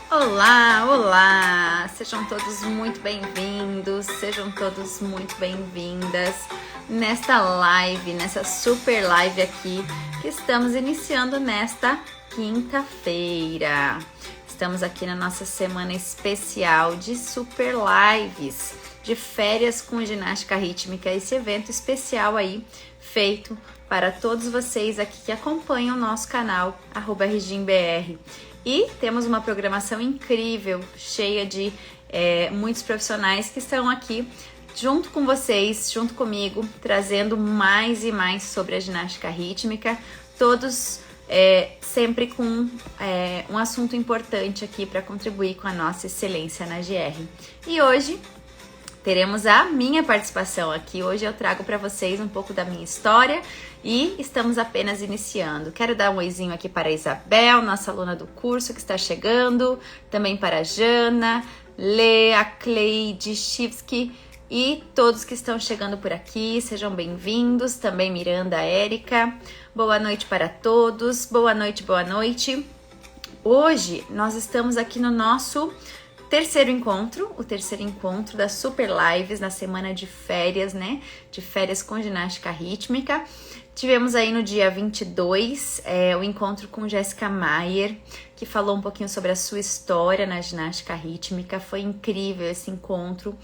Olá, olá! Sejam todos muito bem-vindos, sejam todos muito bem-vindas nesta live, nessa super live aqui que estamos iniciando nesta quinta-feira. Estamos aqui na nossa semana especial de super lives, de férias com ginástica rítmica, esse evento especial aí feito para todos vocês aqui que acompanham o nosso canal, @RGimBR. E temos uma programação incrível, cheia de muitos profissionais que estão aqui junto com vocês, junto comigo, trazendo mais e mais sobre a ginástica rítmica, todos sempre com um assunto importante aqui para contribuir com a nossa excelência na GR. E hoje teremos a minha participação aqui. Hoje eu trago para vocês um pouco da minha história e estamos apenas iniciando. Quero dar um oizinho aqui para a Isabel, nossa aluna do curso que está chegando, também para a Jana, Lea, Cleide, Chivski e todos que estão chegando por aqui. Sejam bem-vindos, também Miranda, Érica. Boa noite para todos, boa noite, boa noite. Hoje nós estamos aqui no nosso terceiro encontro, o terceiro encontro das Super Lives na semana de férias, né? De férias com ginástica rítmica. Tivemos aí no dia 22 o encontro com Jéssica Maier, que falou um pouquinho sobre a sua história na ginástica rítmica. Foi incrível esse encontro.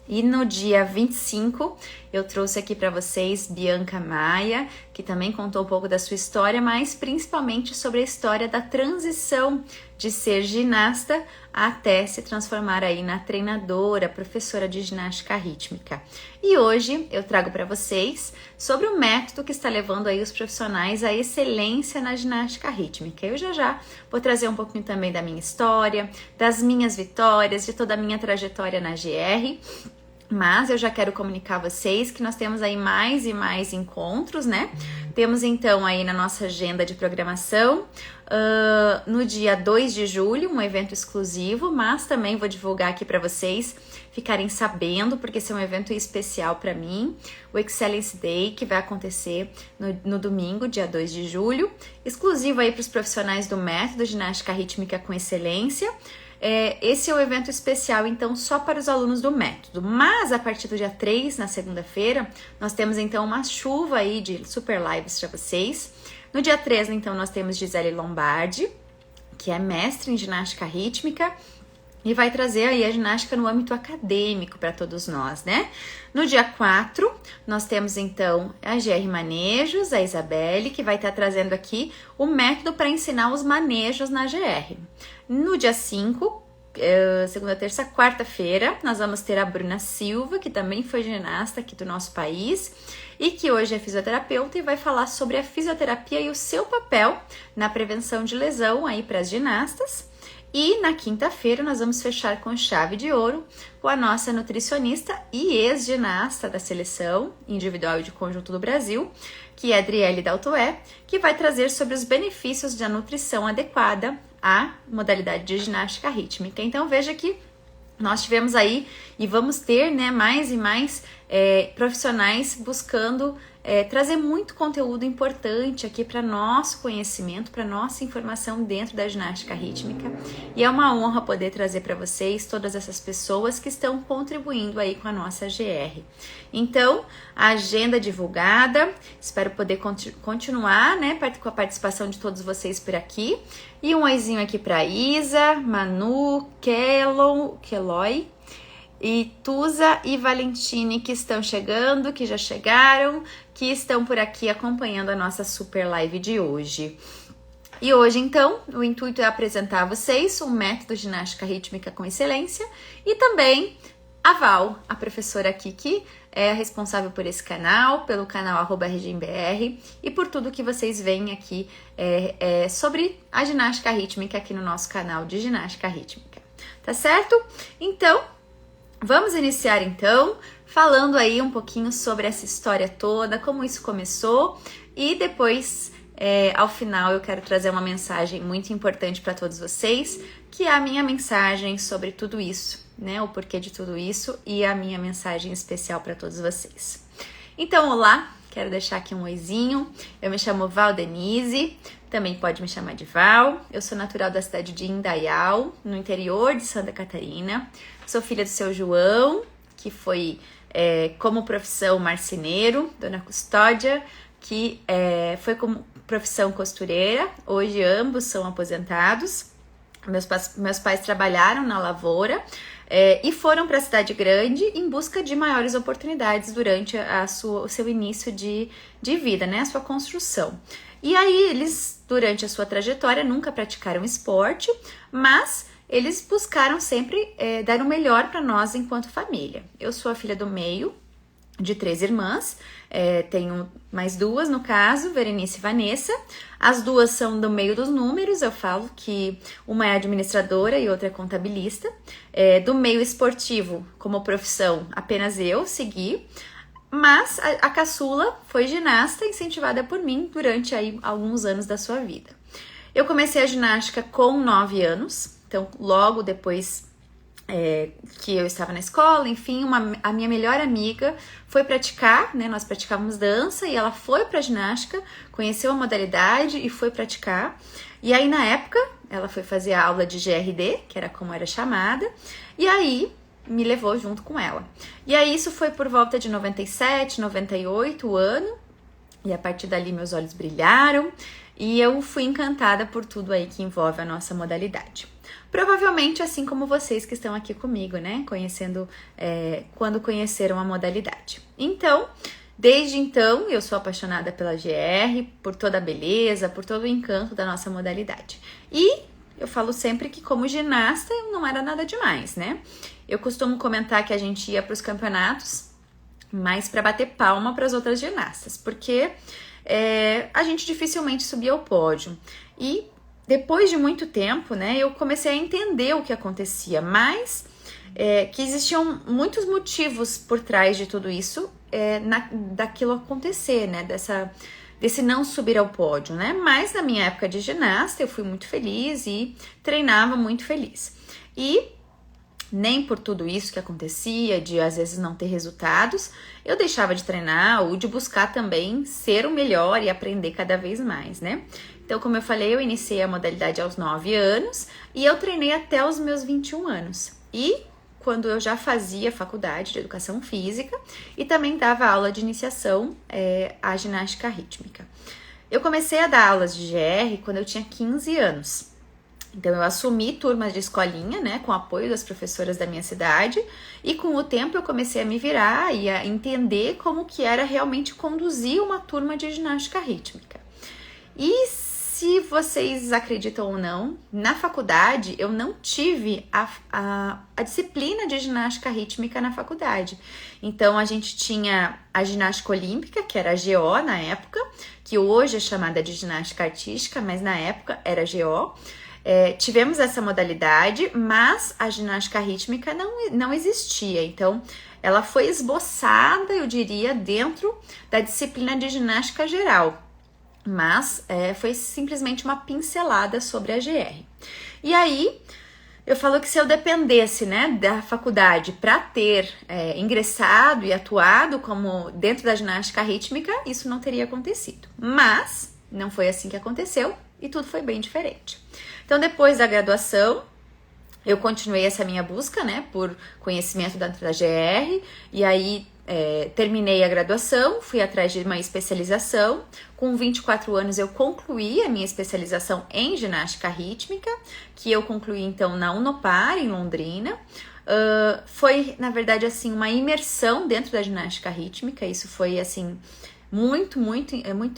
E no dia 25, eu trouxe aqui para vocês Bianca Maia, que também contou um pouco da sua história, mas principalmente sobre a história da transição de ser ginasta até se transformar aí na treinadora, professora de ginástica rítmica. E hoje eu trago para vocês sobre o método que está levando aí os profissionais à excelência na ginástica rítmica. Eu já vou trazer um pouquinho também da minha história, das minhas vitórias, de toda a minha trajetória na GR. Mas eu já quero comunicar a vocês que nós temos aí mais e mais encontros, né? Temos então aí na nossa agenda de programação, no dia 2 de julho, um evento exclusivo, mas também vou divulgar aqui para vocês ficarem sabendo, porque esse é um evento especial para mim, o Excellence Day, que vai acontecer no domingo, dia 2 de julho, exclusivo aí para os profissionais do método Ginástica Rítmica com Excelência. Esse é o evento especial, então, só para os alunos do método. Mas, a partir do dia 3, na segunda-feira, nós temos, então, uma chuva aí de super lives para vocês. No dia 3, então, nós temos Gisele Lombardi, que é mestre em ginástica rítmica, e vai trazer aí a ginástica no âmbito acadêmico para todos nós, né? No dia 4, nós temos então a GR Manejos, a Isabelle, que vai estar trazendo aqui o método para ensinar os manejos na GR. No dia 5, segunda, terça, quarta-feira, nós vamos ter a Bruna Silva, que também foi ginasta aqui do nosso país e que hoje é fisioterapeuta e vai falar sobre a fisioterapia e o seu papel na prevenção de lesão aí para as ginastas. E na quinta-feira nós vamos fechar com chave de ouro com a nossa nutricionista e ex-ginasta da seleção individual e de conjunto do Brasil, que é Adriele Daltoé, que vai trazer sobre os benefícios da nutrição adequada à modalidade de ginástica rítmica. Então veja que nós tivemos aí e vamos ter, né, mais e mais profissionais buscando trazer muito conteúdo importante aqui para nosso conhecimento, para nossa informação dentro da ginástica rítmica. E é uma honra poder trazer para vocês todas essas pessoas que estão contribuindo aí com a nossa GR. Então, a agenda divulgada, espero poder continuar, né, com a participação de todos vocês por aqui. E um oizinho aqui para Isa, Manu, Keloy, e Tusa e Valentine, que estão chegando, que já chegaram, que estão por aqui acompanhando a nossa super live de hoje. E hoje, então, o intuito é apresentar a vocês o método ginástica rítmica com excelência e também a Val, a professora aqui, que é a responsável por esse canal, pelo canal @RGimBR e por tudo que vocês veem aqui sobre a ginástica rítmica aqui no nosso canal de ginástica rítmica. Tá certo? Então, vamos iniciar então falando aí um pouquinho sobre essa história toda, como isso começou e depois, ao final, eu quero trazer uma mensagem muito importante para todos vocês, que é a minha mensagem sobre tudo isso, né? O porquê de tudo isso e a minha mensagem especial para todos vocês. Então, olá, quero deixar aqui um oizinho. Eu me chamo Val Denise, também pode me chamar de Val. Eu sou natural da cidade de Indaial, no interior de Santa Catarina. Sou filha do seu João, que foi como profissão marceneiro, dona Custódia, que foi como profissão costureira. Hoje ambos são aposentados. Meus pais trabalharam na lavoura e foram para a cidade grande em busca de maiores oportunidades durante o seu início de vida, né? A sua construção. E aí eles, durante a sua trajetória, nunca praticaram esporte, mas eles buscaram sempre dar o melhor para nós enquanto família. Eu sou a filha do meio, de 3 irmãs, tenho mais 2 no caso, Verenice e Vanessa. As 2 são do meio dos números, eu falo que uma é administradora e outra é contabilista. Do meio esportivo, como profissão, apenas eu segui, mas a caçula foi ginasta, incentivada por mim durante aí alguns anos da sua vida. Eu comecei a ginástica com 9 anos, então logo depois que eu estava na escola, enfim, a minha melhor amiga foi praticar, né? Nós praticávamos dança e ela foi para ginástica, conheceu a modalidade e foi praticar. E aí, na época, ela foi fazer a aula de GRD, que era como era chamada, e aí me levou junto com ela. E aí, isso foi por volta de 97, 98 o ano, e a partir dali meus olhos brilharam e eu fui encantada por tudo aí que envolve a nossa modalidade. Provavelmente assim como vocês que estão aqui comigo, né? Conhecendo, quando conheceram a modalidade. Então, desde então, eu sou apaixonada pela GR, por toda a beleza, por todo o encanto da nossa modalidade. E eu falo sempre que como ginasta não era nada demais, né? Eu costumo comentar que a gente ia para os campeonatos mais para bater palma para as outras ginastas, porque a gente dificilmente subia ao pódio. E depois de muito tempo, né, eu comecei a entender o que acontecia, mas que existiam muitos motivos por trás de tudo isso, daquilo acontecer, né, desse não subir ao pódio, né? Mas na minha época de ginasta eu fui muito feliz e treinava muito feliz. E nem por tudo isso que acontecia, de às vezes não ter resultados, eu deixava de treinar ou de buscar também ser o melhor e aprender cada vez mais, né? Então, como eu falei, eu iniciei a modalidade aos 9 anos e eu treinei até os meus 21 anos. E quando eu já fazia faculdade de educação física e também dava aula de iniciação à ginástica rítmica. Eu comecei a dar aulas de GR quando eu tinha 15 anos. Então, eu assumi turmas de escolinha, né, com apoio das professoras da minha cidade, e com o tempo eu comecei a me virar e a entender como que era realmente conduzir uma turma de ginástica rítmica. E se vocês acreditam ou não, na faculdade eu não tive a disciplina de ginástica rítmica na faculdade. Então, a gente tinha a ginástica olímpica, que era a GO na época, que hoje é chamada de ginástica artística, mas na época era GO. Tivemos essa modalidade, mas a ginástica rítmica não existia, então ela foi esboçada, eu diria, dentro da disciplina de ginástica geral, mas foi simplesmente uma pincelada sobre a GR. E aí, eu falo que se eu dependesse, né, da faculdade para ter ingressado e atuado como dentro da ginástica rítmica, isso não teria acontecido, mas não foi assim que aconteceu e tudo foi bem diferente. Então, depois da graduação, eu continuei essa minha busca, né, por conhecimento dentro da GR, e aí terminei a graduação, fui atrás de uma especialização. Com 24 anos, eu concluí a minha especialização em ginástica rítmica, que eu concluí, então, na Unopar, em Londrina. Foi, na verdade, assim, uma imersão dentro da ginástica rítmica, isso foi, assim, muito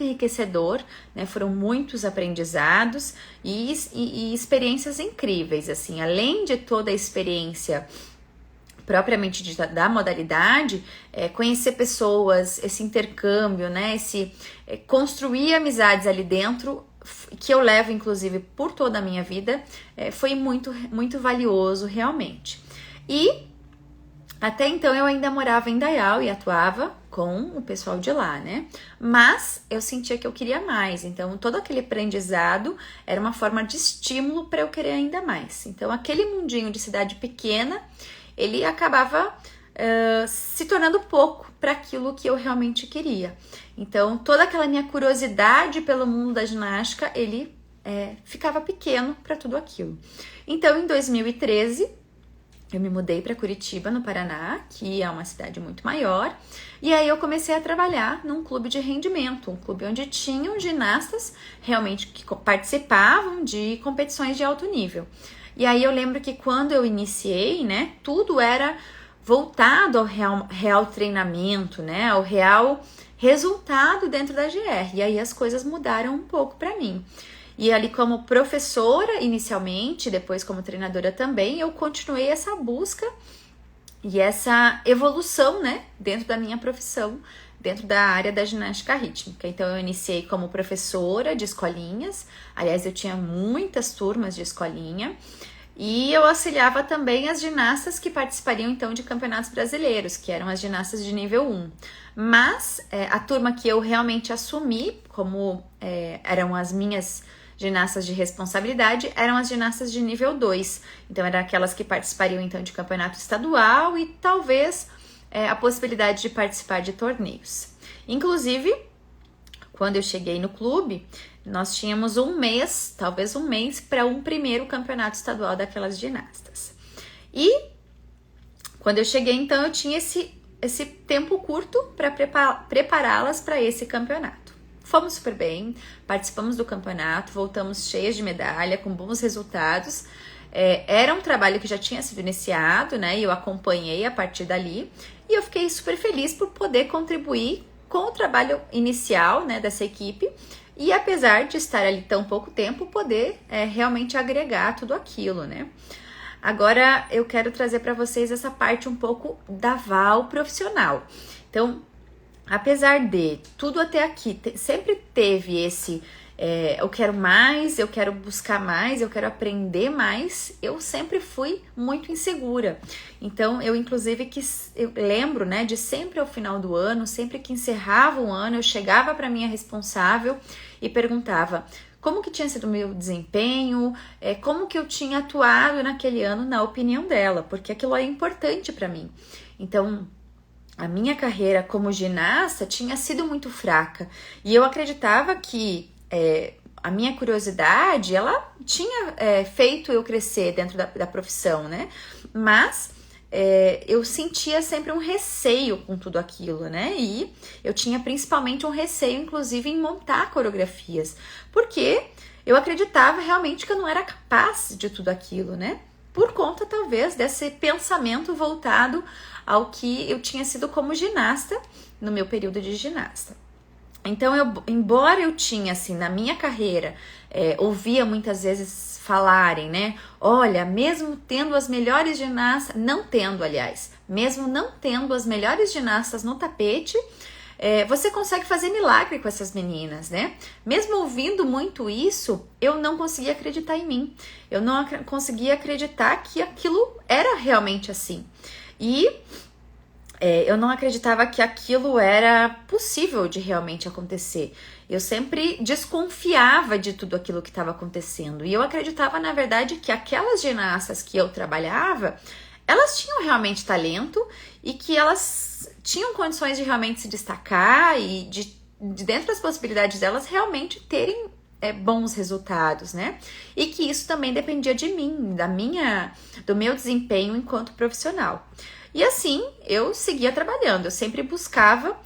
enriquecedor, né? Foram muitos aprendizados e experiências incríveis, assim, além de toda a experiência propriamente dita da modalidade, conhecer pessoas, esse intercâmbio, né? Construir amizades ali dentro, que eu levo, inclusive, por toda a minha vida, foi muito valioso, realmente. E até então eu ainda morava em Indaial e atuava com o pessoal de lá, né? Mas eu sentia que eu queria mais, então todo aquele aprendizado era uma forma de estímulo para eu querer ainda mais. Então aquele mundinho de cidade pequena, ele acabava se tornando pouco para aquilo que eu realmente queria. Então, toda aquela minha curiosidade pelo mundo da ginástica, ele ficava pequeno para tudo aquilo. Então, em 2013, eu me mudei para Curitiba, no Paraná, que é uma cidade muito maior, e aí eu comecei a trabalhar num clube de rendimento, um clube onde tinham ginastas realmente que participavam de competições de alto nível. E aí eu lembro que quando eu iniciei, né, tudo era voltado ao real treinamento, né, ao real resultado dentro da GR. E aí as coisas mudaram um pouco para mim. E ali como professora inicialmente, depois como treinadora também, eu continuei essa busca e essa evolução, né, dentro da minha profissão, dentro da área da ginástica rítmica. Então eu iniciei como professora de escolinhas, aliás eu tinha muitas turmas de escolinha, e eu auxiliava também as ginastas que participariam então de campeonatos brasileiros, que eram as ginastas de nível 1. Mas a turma que eu realmente assumi, como eram as minhas ginastas de responsabilidade, eram as ginastas de nível 2. Então, eram aquelas que participariam então de campeonato estadual e talvez a possibilidade de participar de torneios. Inclusive, quando eu cheguei no clube, nós tínhamos talvez um mês, para um primeiro campeonato estadual daquelas ginastas. E quando eu cheguei, então, eu tinha esse tempo curto para prepará-las para esse campeonato. Fomos super bem, participamos do campeonato, voltamos cheias de medalha, com bons resultados. Era um trabalho que já tinha sido iniciado, né? E eu acompanhei a partir dali. E eu fiquei super feliz por poder contribuir com o trabalho inicial, né, dessa equipe. E apesar de estar ali tão pouco tempo, poder realmente agregar tudo aquilo, né? Agora eu quero trazer para vocês essa parte um pouco da Val profissional. Então, apesar de tudo até aqui, sempre teve esse eu quero mais, eu quero buscar mais, eu quero aprender mais, eu sempre fui muito insegura. Então, eu inclusive eu lembro, né, de sempre ao final do ano, sempre que encerrava o ano, eu chegava para minha responsável e perguntava como que tinha sido o meu desempenho, como que eu tinha atuado naquele ano na opinião dela, porque aquilo é importante para mim. Então, a minha carreira como ginasta tinha sido muito fraca e eu acreditava que a minha curiosidade, ela tinha feito eu crescer dentro da profissão, né? Mas eu sentia sempre um receio com tudo aquilo, né? E eu tinha principalmente um receio, inclusive, em montar coreografias, porque eu acreditava realmente que eu não era capaz de tudo aquilo, né? Por conta, talvez, desse pensamento voltado ao que eu tinha sido como ginasta no meu período de ginasta. Então, embora eu tinha, assim, na minha carreira, ouvia muitas vezes falarem, né? Olha, mesmo tendo as melhores ginastas, mesmo não tendo as melhores ginastas no tapete, você consegue fazer milagre com essas meninas, né? Mesmo ouvindo muito isso, eu não conseguia acreditar em mim. Eu não conseguia acreditar que aquilo era realmente assim. E eu não acreditava que aquilo era possível de realmente acontecer. Eu sempre desconfiava de tudo aquilo que estava acontecendo. E eu acreditava, na verdade, que aquelas ginastas que eu trabalhava, elas tinham realmente talento e que elas tinham condições de realmente se destacar e de dentro das possibilidades delas realmente terem bons resultados, né? E que isso também dependia de mim, do meu desempenho enquanto profissional. E assim, eu seguia trabalhando, eu sempre buscava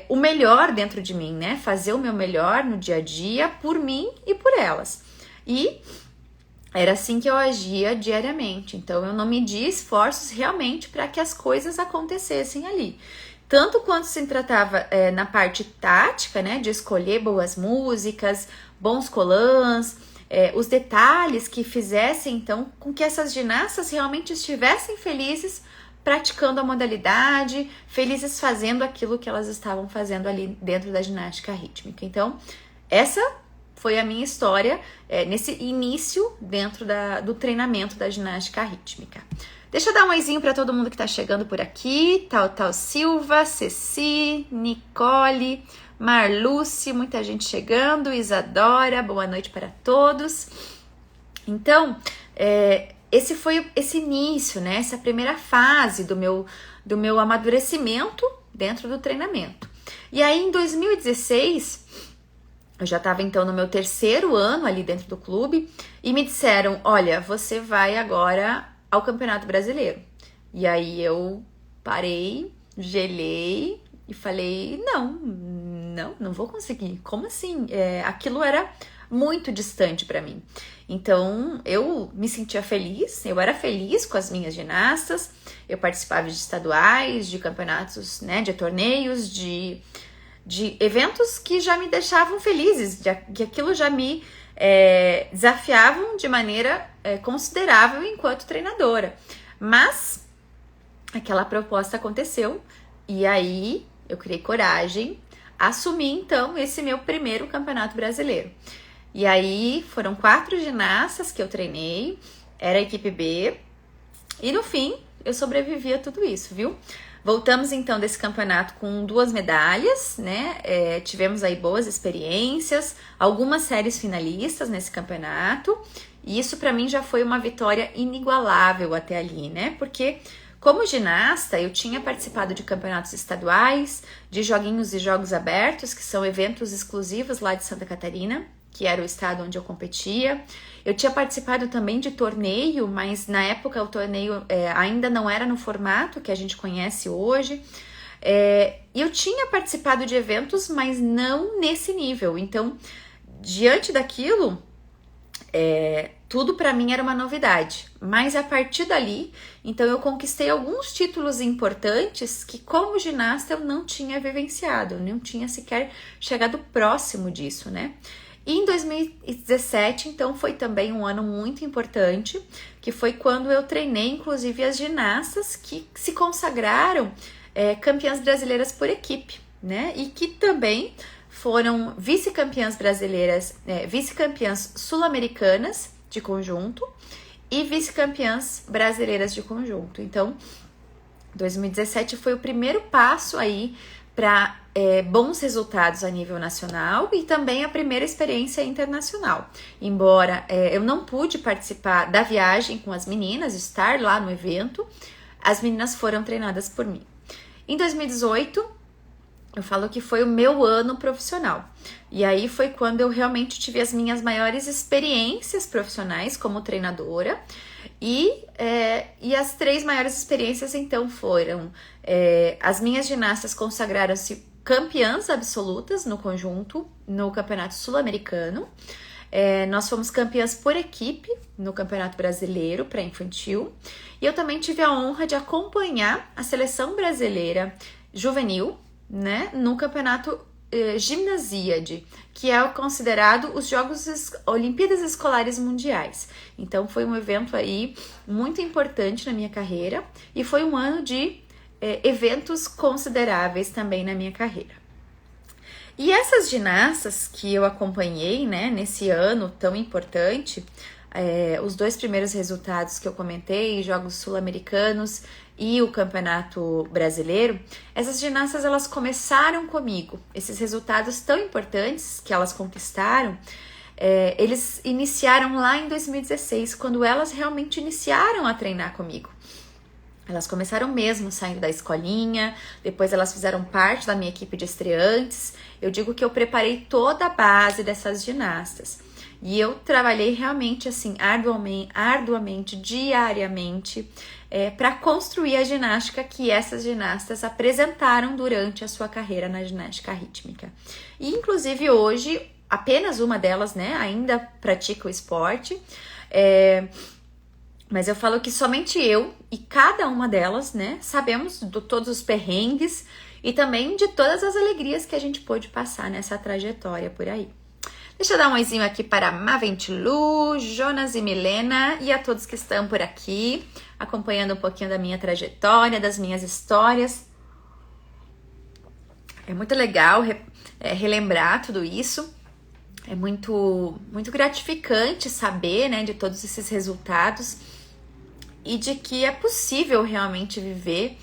o melhor dentro de mim, né? Fazer o meu melhor no dia a dia por mim e por elas. E era assim que eu agia diariamente. Então, eu não media esforços realmente para que as coisas acontecessem ali. Tanto quanto se tratava na parte tática, né? De escolher boas músicas, bons colãs, os detalhes que fizessem, então, com que essas ginastas realmente estivessem felizes praticando a modalidade, felizes fazendo aquilo que elas estavam fazendo ali dentro da ginástica rítmica. Então, essa foi a minha história nesse início dentro do treinamento da ginástica rítmica. Deixa eu dar um oizinho para todo mundo que está chegando por aqui. Tal Silva, Ceci, Nicole, Marluce, muita gente chegando, Isadora, boa noite para todos. Então, esse foi esse início, né? Essa primeira fase do meu amadurecimento dentro do treinamento. E aí, em 2016, eu já estava então no meu 3º ano ali dentro do clube e me disseram, olha, você vai agora ao Campeonato Brasileiro. E aí eu parei, gelei e falei, não vou conseguir. Como assim? Aquilo era muito distante para mim. Então, eu me sentia feliz, eu era feliz com as minhas ginastas, eu participava de estaduais, de campeonatos, né, de torneios, de eventos que já me deixavam felizes, que aquilo já me desafiavam de maneira considerável enquanto treinadora. Mas aquela proposta aconteceu e aí eu criei coragem, assumi então esse meu primeiro campeonato brasileiro. E aí foram 4 ginastas que eu treinei, era a equipe B, e no fim eu sobrevivi a tudo isso, viu? Voltamos então desse campeonato com 2 medalhas, né? Tivemos aí boas experiências, algumas séries finalistas nesse campeonato, e isso para mim já foi uma vitória inigualável até ali, né? Porque como ginasta, eu tinha participado de campeonatos estaduais, de joguinhos e jogos abertos, que são eventos exclusivos lá de Santa Catarina, que era o estado onde eu competia. Eu tinha participado também de torneio, mas na época o torneio ainda não era no formato que a gente conhece hoje. E eu tinha participado de eventos, mas não nesse nível. Então, diante daquilo, tudo para mim era uma novidade. Mas a partir dali, então eu conquistei alguns títulos importantes que como ginasta eu não tinha vivenciado, eu não tinha sequer chegado próximo disso, né? E em 2017, então, foi também um ano muito importante, que foi quando eu treinei, inclusive, as ginastas que se consagraram campeãs brasileiras por equipe, né? E que também foram vice-campeãs brasileiras, vice-campeãs sul-americanas de conjunto e vice-campeãs brasileiras de conjunto. Então, 2017 foi o primeiro passo aí para bons resultados a nível nacional e também a primeira experiência internacional. Embora eu não pude participar da viagem com as meninas, estar lá no evento, as meninas foram treinadas por mim. Em 2018, eu falo que foi o meu ano profissional. E aí foi quando eu realmente tive as minhas maiores experiências profissionais como treinadora. E as 3 maiores experiências, então, foram as minhas ginastas consagraram-se campeãs absolutas no conjunto, no Campeonato Sul-Americano. Nós fomos campeãs por equipe no Campeonato Brasileiro para infantil. E eu também tive a honra de acompanhar a seleção brasileira juvenil, né, no Campeonato Gimnasíade, que é considerado os Jogos Olimpíadas Escolares Mundiais. Então foi um evento aí muito importante na minha carreira e foi um ano de eventos consideráveis também na minha carreira. E essas ginastas que eu acompanhei, né, nesse ano tão importante, os 2 primeiros resultados que eu comentei, Jogos Sul-Americanos e o Campeonato Brasileiro, essas ginastas elas começaram comigo. Esses resultados tão importantes que elas conquistaram, eles iniciaram lá em 2016, quando elas realmente iniciaram a treinar comigo. Elas começaram mesmo saindo da escolinha, depois elas fizeram parte da minha equipe de estreantes. Eu digo que eu preparei toda a base dessas ginastas. E eu trabalhei realmente assim, arduamente, diariamente, para construir a ginástica que essas ginastas apresentaram durante a sua carreira na ginástica rítmica. E inclusive hoje, apenas uma delas, né, ainda pratica o esporte, mas eu falo que somente eu e cada uma delas, né, sabemos de todos os perrengues e também de todas as alegrias que a gente pôde passar nessa trajetória por aí. Deixa eu dar um oizinho aqui para Maventilu, Jonas e Milena e a todos que estão por aqui, acompanhando um pouquinho da minha trajetória, das minhas histórias. É muito legal relembrar tudo isso. É muito gratificante saber, né, de todos esses resultados e de que é possível realmente viver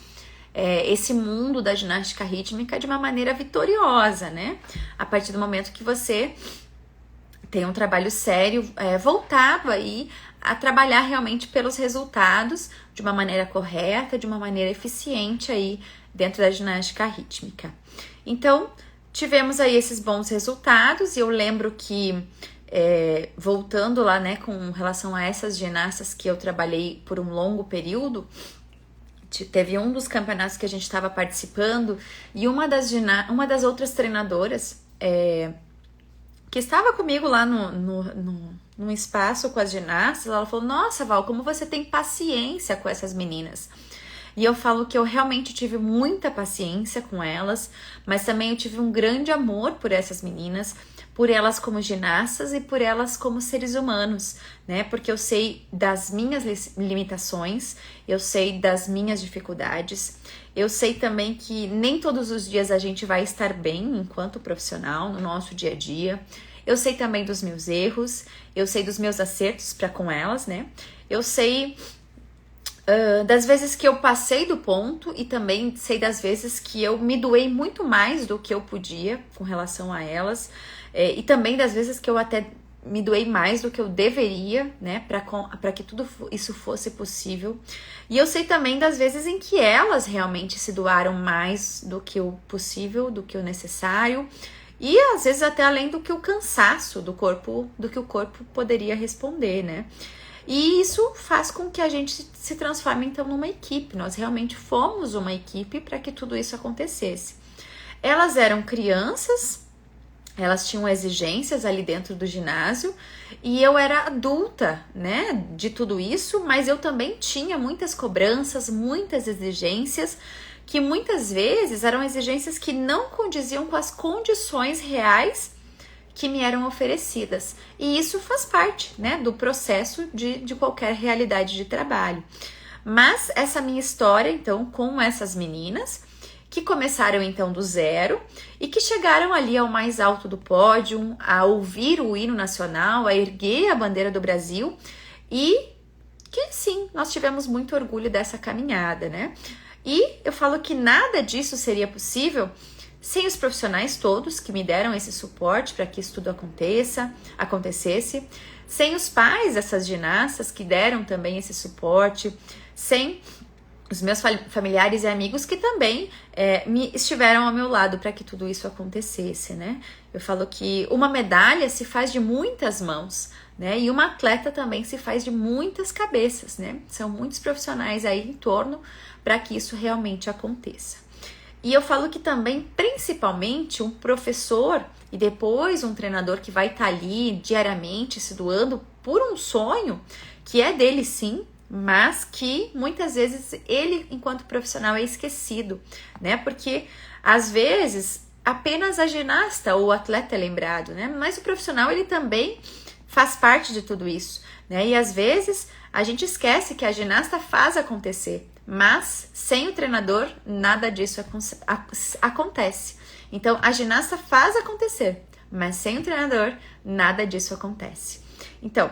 esse mundo da ginástica rítmica de uma maneira vitoriosa, né? A partir do momento que você tem um trabalho sério, voltado aí a trabalhar realmente pelos resultados de uma maneira correta, de uma maneira eficiente aí dentro da ginástica rítmica. Então, tivemos aí esses bons resultados e eu lembro que, voltando lá, né, com relação a essas ginastas que eu trabalhei por um longo período, teve um dos campeonatos que a gente estava participando e uma das outras treinadoras que estava comigo lá num espaço com as ginastas, ela falou: nossa, Val, como você tem paciência com essas meninas. E eu falo que eu realmente tive muita paciência com elas, mas também eu tive um grande amor por essas meninas, por elas como ginastas e por elas como seres humanos, né? Porque eu sei das minhas limitações, eu sei das minhas dificuldades, eu sei também que nem todos os dias a gente vai estar bem enquanto profissional no nosso dia a dia. Eu sei também dos meus erros, eu sei dos meus acertos para com elas, né? Eu sei das vezes que eu passei do ponto e também sei das vezes que eu me doei muito mais do que eu podia com relação a elas, e também das vezes que eu até me doei mais do que eu deveria, né, para que tudo isso fosse possível. E eu sei também das vezes em que elas realmente se doaram mais do que o possível, do que o necessário, e às vezes até além do que o cansaço do corpo, do que o corpo poderia responder, né? E isso faz com que a gente se transforme então numa equipe. Nós realmente fomos uma equipe para que tudo isso acontecesse. Elas eram crianças, elas tinham exigências ali dentro do ginásio e eu era adulta, né, de tudo isso, mas eu também tinha muitas cobranças, muitas exigências, que muitas vezes eram exigências que não condiziam com as condições reais que me eram oferecidas. E isso faz parte, né, do processo de qualquer realidade de trabalho. Mas essa minha história, então, com essas meninas, que começaram então do zero e que chegaram ali ao mais alto do pódio, a ouvir o hino nacional, a erguer a bandeira do Brasil e que sim, nós tivemos muito orgulho dessa caminhada, né? E eu falo que nada disso seria possível sem os profissionais todos que me deram esse suporte para que isso tudo acontecesse, sem os pais dessas ginastas que deram também esse suporte, sem os meus familiares e amigos que também estiveram ao meu lado para que tudo isso acontecesse, né? Eu falo que uma medalha se faz de muitas mãos, né? E uma atleta também se faz de muitas cabeças, né? São muitos profissionais aí em torno para que isso realmente aconteça. E eu falo que também, principalmente, um professor e depois um treinador que vai estar ali diariamente se doando por um sonho que é dele sim, mas que muitas vezes ele, enquanto profissional, é esquecido, né? Porque às vezes apenas a ginasta ou o atleta é lembrado, né? Mas o profissional, ele também faz parte de tudo isso, né? E às vezes a gente esquece que a ginasta faz acontecer, mas sem o treinador nada disso acontece. Então a ginasta faz acontecer, mas sem o treinador nada disso acontece. Então,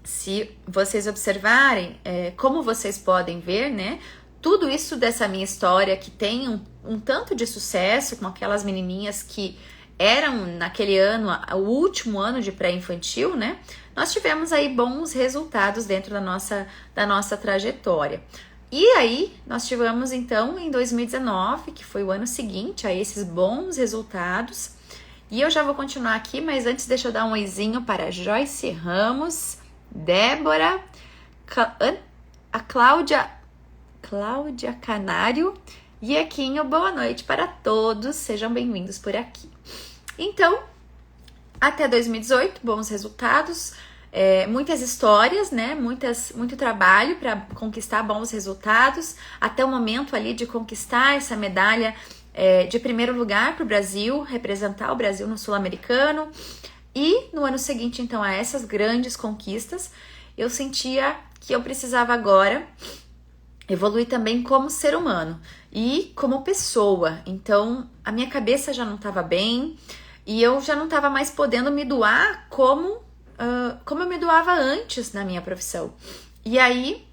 se vocês observarem, como vocês podem ver, né, tudo isso dessa minha história que tem um tanto de sucesso com aquelas menininhas que eram naquele ano, o último ano de pré-infantil, né, nós tivemos aí bons resultados dentro da nossa trajetória. E aí, nós tivemos então em 2019, que foi o ano seguinte a esses bons resultados. E eu já vou continuar aqui, mas antes deixa eu dar um oizinho para Joyce Ramos, Débora, a Cláudia Canário e Aquinho. Boa noite para todos, sejam bem-vindos por aqui. Então, até 2018, bons resultados. Muitas histórias, né? Muito trabalho para conquistar bons resultados, até o momento ali de conquistar essa medalha de primeiro lugar para o Brasil, representar o Brasil no Sul-Americano. E no ano seguinte, então, a essas grandes conquistas, eu sentia que eu precisava agora evoluir também como ser humano e como pessoa. Então, a minha cabeça já não estava bem e eu já não estava mais podendo me doar como eu me doava antes na minha profissão. E aí,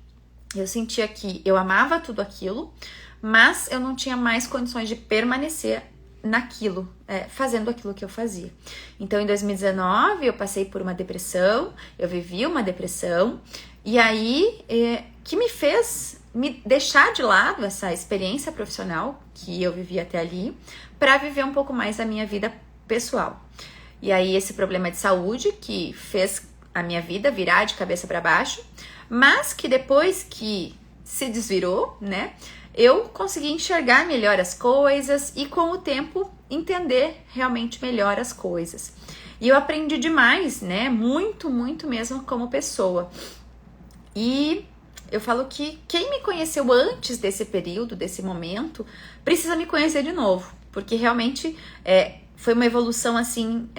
eu sentia que eu amava tudo aquilo, mas eu não tinha mais condições de permanecer naquilo, fazendo aquilo que eu fazia. Então, em 2019, eu passei por uma depressão, eu vivi uma depressão, e aí, que me fez me deixar de lado essa experiência profissional que eu vivi até ali, para viver um pouco mais a minha vida pessoal. E aí, esse problema de saúde que fez a minha vida virar de cabeça para baixo, mas que depois que se desvirou, né, eu consegui enxergar melhor as coisas e com o tempo entender realmente melhor as coisas. E eu aprendi demais, né, muito, muito mesmo como pessoa. E eu falo que quem me conheceu antes desse período, desse momento, precisa me conhecer de novo, porque realmente foi uma evolução assim,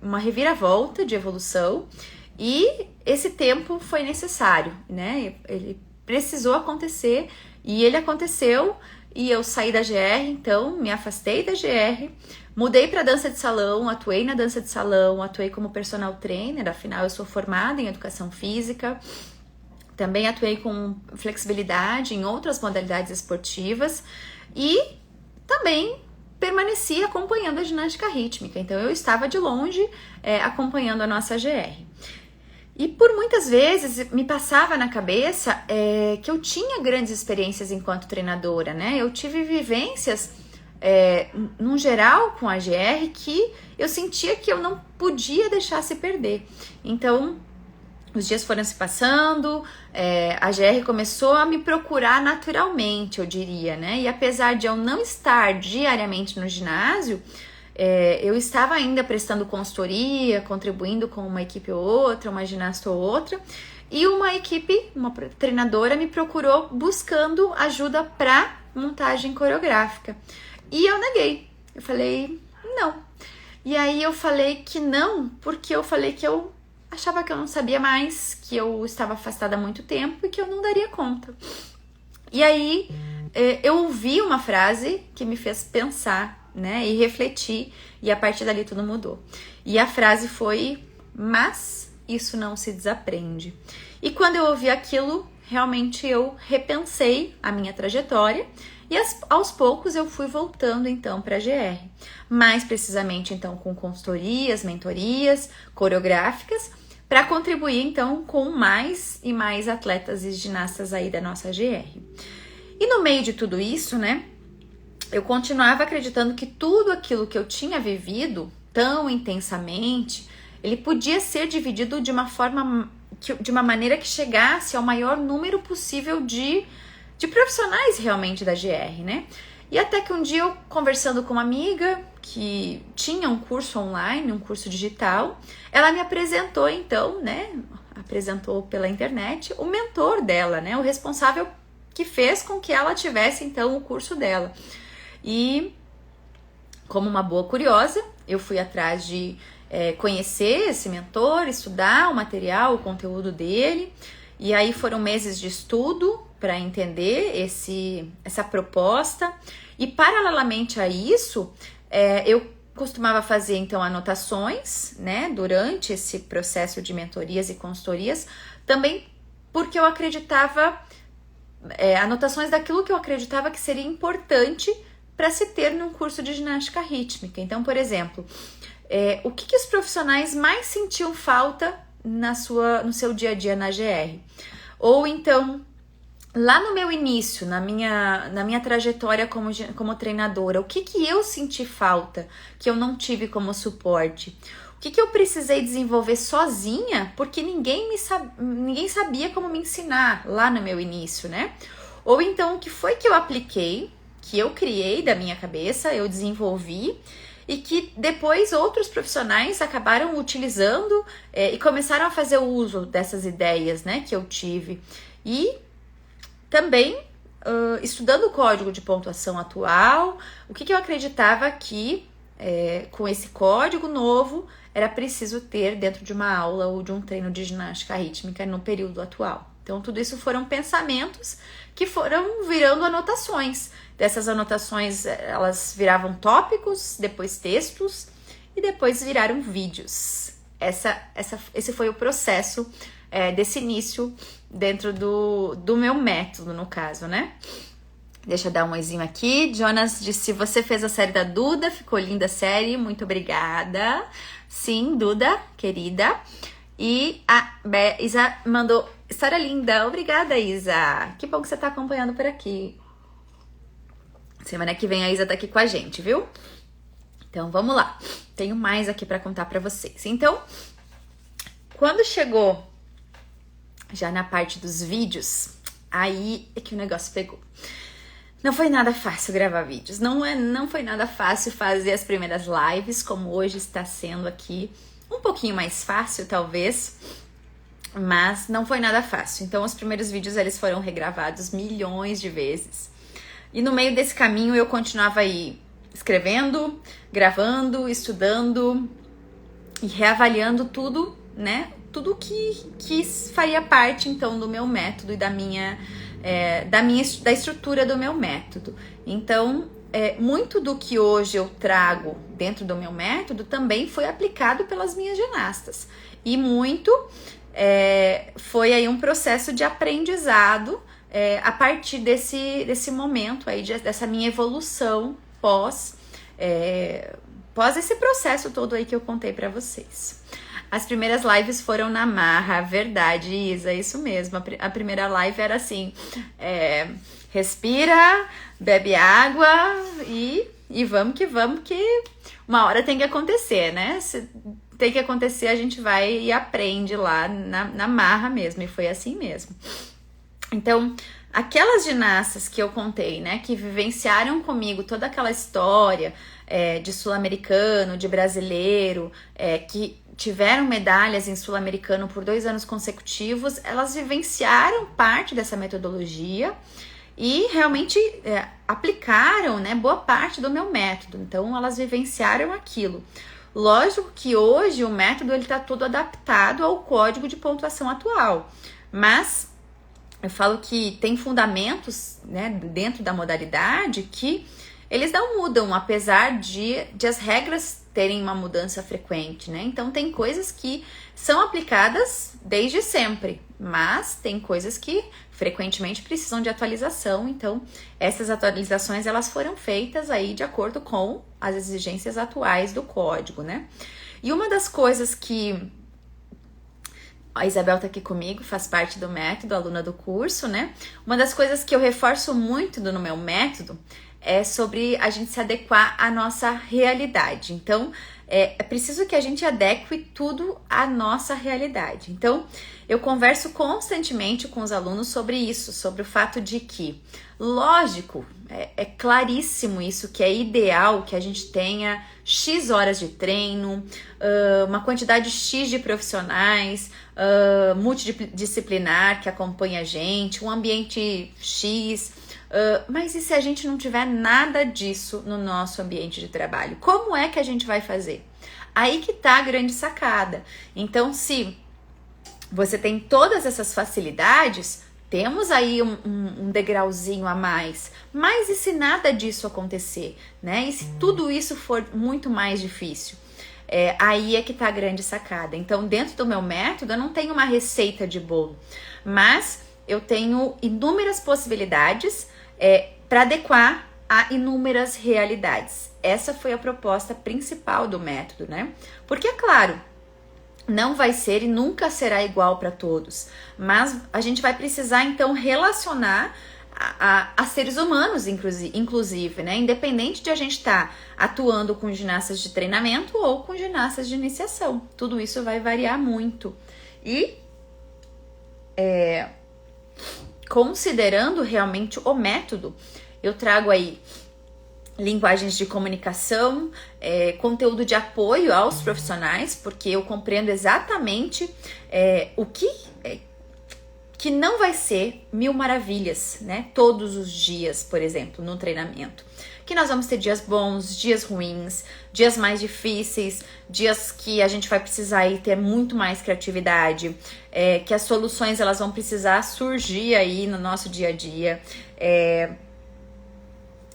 uma reviravolta de evolução, e esse tempo foi necessário, né? Ele precisou acontecer e ele aconteceu, e eu saí da GR, então me afastei da GR, mudei para dança de salão, atuei na dança de salão, atuei como personal trainer, afinal eu sou formada em educação física. Também atuei com flexibilidade em outras modalidades esportivas e também permaneci acompanhando a ginástica rítmica. Então, eu estava de longe acompanhando a nossa GR. E por muitas vezes me passava na cabeça que eu tinha grandes experiências enquanto treinadora, né? Eu tive vivências, num geral, com a GR que eu sentia que eu não podia deixar se perder. Então, os dias foram se passando, a GR começou a me procurar naturalmente, eu diria, né? E apesar de eu não estar diariamente no ginásio, eu estava ainda prestando consultoria, contribuindo com uma equipe ou outra, uma ginasta ou outra, e uma treinadora me procurou buscando ajuda para montagem coreográfica. E eu neguei, eu falei não. E aí eu falei que não, porque eu falei que eu achava que eu não sabia mais, que eu estava afastada há muito tempo e que eu não daria conta. E aí eu ouvi uma frase que me fez pensar, né, e refletir, e a partir dali tudo mudou. E a frase foi: mas isso não se desaprende. E quando eu ouvi aquilo, realmente eu repensei a minha trajetória e aos poucos eu fui voltando então para a GR. Mais precisamente então com consultorias, mentorias, coreográficas, para contribuir então com mais e mais atletas e ginastas aí da nossa GR. E no meio de tudo isso, né, eu continuava acreditando que tudo aquilo que eu tinha vivido tão intensamente, ele podia ser dividido de uma maneira que chegasse ao maior número possível de profissionais realmente da GR, né? E até que um dia eu, conversando com uma amiga que tinha um curso online, um curso digital, ela me apresentou então, né? Apresentou pela internet o mentor dela, né? O responsável que fez com que ela tivesse então o curso dela. E como uma boa curiosa, eu fui atrás de conhecer esse mentor, estudar o material, o conteúdo dele. E aí foram meses de estudo para entender essa proposta. E paralelamente a isso, eu costumava fazer então anotações, né, durante esse processo de mentorias e consultorias, também porque eu acreditava, anotações daquilo que eu acreditava que seria importante para se ter num curso de ginástica rítmica. Então, por exemplo, o que os profissionais mais sentiam falta no seu dia a dia na GR? Ou então, lá no meu início, na minha trajetória como treinadora, o que eu senti falta, que eu não tive como suporte? O que eu precisei desenvolver sozinha, porque ninguém sabia como me ensinar lá no meu início, né? Ou então, o que foi que eu apliquei, que eu criei da minha cabeça, eu desenvolvi, e que depois outros profissionais acabaram utilizando e começaram a fazer uso dessas ideias, né, que eu tive. E também, estudando o código de pontuação atual, o que eu acreditava que com esse código novo era preciso ter dentro de uma aula ou de um treino de ginástica rítmica no período atual. Então, tudo isso foram pensamentos que foram virando anotações. Dessas anotações, elas viravam tópicos, depois textos e depois viraram vídeos. Esse foi o processo desse início dentro do meu método, no caso, né? Deixa eu dar um oizinho aqui. Jonas disse, você fez a série da Duda, ficou linda a série, muito obrigada. Sim, Duda, querida. E a Isa mandou, história linda, obrigada, Isa. Que bom que você tá acompanhando por aqui. Semana que vem a Isa tá aqui com a gente, viu? Então, vamos lá. Tenho mais aqui pra contar pra vocês. Então, quando chegou já na parte dos vídeos, aí é que o negócio pegou. Não foi nada fácil gravar vídeos, não foi nada fácil fazer as primeiras lives, como hoje está sendo aqui, um pouquinho mais fácil talvez, mas não foi nada fácil. Então os primeiros vídeos eles foram regravados milhões de vezes. E no meio desse caminho eu continuava aí escrevendo, gravando, estudando e reavaliando tudo, né? Tudo que faria parte então do meu método e da estrutura do meu método. Então, muito do que hoje eu trago dentro do meu método também foi aplicado pelas minhas ginastas. E muito foi aí um processo de aprendizado a partir desse momento aí, dessa minha evolução pós esse processo todo aí que eu contei pra vocês. As primeiras lives foram na marra, verdade, Isa, isso mesmo. A primeira live era assim, respira, bebe água e vamos que uma hora tem que acontecer, né? Se tem que acontecer, a gente vai e aprende lá na marra mesmo, e foi assim mesmo. Então, aquelas ginastas que eu contei, né, que vivenciaram comigo toda aquela história de sul-americano, de brasileiro, que tiveram medalhas em sul-americano por 2 anos consecutivos, elas vivenciaram parte dessa metodologia e realmente aplicaram, né, boa parte do meu método. Então, elas vivenciaram aquilo. Lógico que hoje o método ele está todo adaptado ao código de pontuação atual, mas eu falo que tem fundamentos, né, dentro da modalidade que eles não mudam, apesar de as regras terem uma mudança frequente, né? Então, tem coisas que são aplicadas desde sempre, mas tem coisas que frequentemente precisam de atualização. Então, essas atualizações, elas foram feitas aí de acordo com as exigências atuais do código, né? E uma das coisas que a Isabel tá aqui comigo, faz parte do método, aluna do curso, né? Uma das coisas que eu reforço muito no meu método é sobre a gente se adequar à nossa realidade. Então, é preciso que a gente adeque tudo à nossa realidade. Então, eu converso constantemente com os alunos sobre isso, sobre o fato de que, lógico, é claríssimo isso, que é ideal que a gente tenha X horas de treino, uma quantidade X de profissionais, multidisciplinar que acompanha a gente, um ambiente X. Mas e se a gente não tiver nada disso no nosso ambiente de trabalho? Como é que a gente vai fazer? Aí que tá a grande sacada. Então, se você tem todas essas facilidades, temos aí um degrauzinho a mais. Mas e se nada disso acontecer, né? E se tudo isso for muito mais difícil? Aí é que tá a grande sacada. Então, dentro do meu método, eu não tenho uma receita de bolo, mas eu tenho inúmeras possibilidades para adequar a inúmeras realidades. Essa foi a proposta principal do método, né? Porque, é claro, não vai ser e nunca será igual para todos, mas a gente vai precisar, então, relacionar a seres humanos, inclusive, né? Independente de a gente estar atuando com ginastas de treinamento ou com ginastas de iniciação. Tudo isso vai variar muito. E considerando realmente o método, eu trago aí linguagens de comunicação, conteúdo de apoio aos profissionais, porque eu compreendo exatamente o que não vai ser mil maravilhas, né? Todos os dias, por exemplo, no treinamento. Que nós vamos ter dias bons, dias ruins, dias mais difíceis, dias que a gente vai precisar aí ter muito mais criatividade, que as soluções elas vão precisar surgir aí no nosso dia a dia,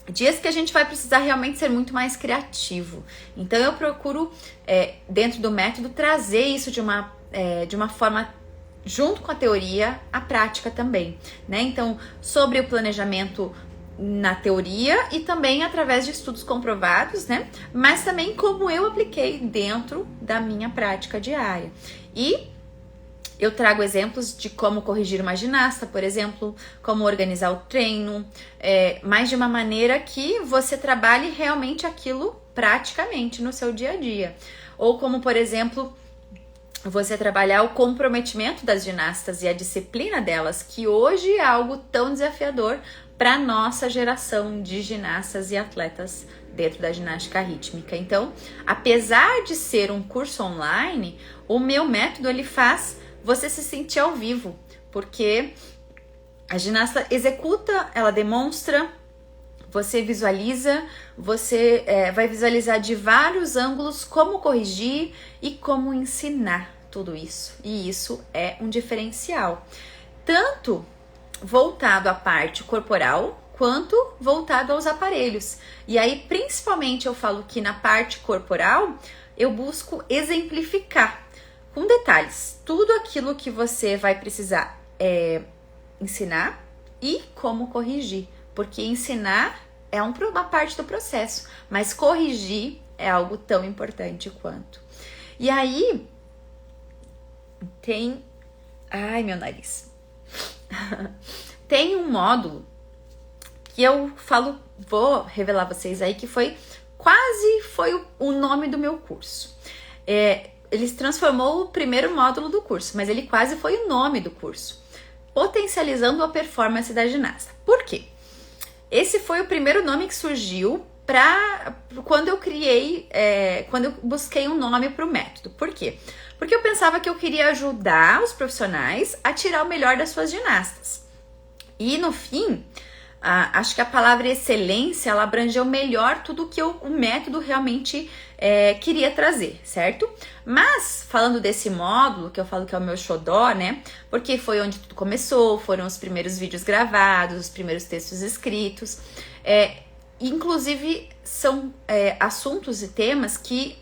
dias que a gente vai precisar realmente ser muito mais criativo. Então eu procuro, dentro do método, trazer isso de uma forma junto com a teoria, a prática também, né? Então, sobre o planejamento na teoria e também através de estudos comprovados, né? Mas também como eu apliquei dentro da minha prática diária. E eu trago exemplos de como corrigir uma ginasta, por exemplo, como organizar o treino, mas de uma maneira que você trabalhe realmente aquilo praticamente no seu dia a dia. Ou como, por exemplo, você trabalhar o comprometimento das ginastas e a disciplina delas, que hoje é algo tão desafiador para a nossa geração de ginastas e atletas dentro da ginástica rítmica. Então, apesar de ser um curso online, o meu método ele faz você se sentir ao vivo, porque a ginasta executa, ela demonstra, você visualiza, você vai visualizar de vários ângulos como corrigir e como ensinar tudo isso. E isso é um diferencial, tanto voltado à parte corporal, quanto voltado aos aparelhos. E aí, principalmente, eu falo que na parte corporal, eu busco exemplificar com detalhes tudo aquilo que você vai precisar ensinar e como corrigir. Porque ensinar é uma parte do processo, mas corrigir é algo tão importante quanto. E aí, tem... Ai, meu nariz... Tem um módulo que eu falo, vou revelar a vocês aí, que foi o nome do meu curso. Ele se transformou o primeiro módulo do curso, mas ele quase foi o nome do curso. Potencializando a performance da ginasta. Por quê? Esse foi o primeiro nome que surgiu quando eu criei, quando eu busquei um nome para o método. Por quê? Porque eu pensava que eu queria ajudar os profissionais a tirar o melhor das suas ginastas. E no fim, acho que a palavra excelência, ela abrangeu melhor tudo que o método realmente queria trazer, certo? Mas, falando desse módulo, que eu falo que é o meu xodó, né? Porque foi onde tudo começou, foram os primeiros vídeos gravados, os primeiros textos escritos. Inclusive, são assuntos e temas que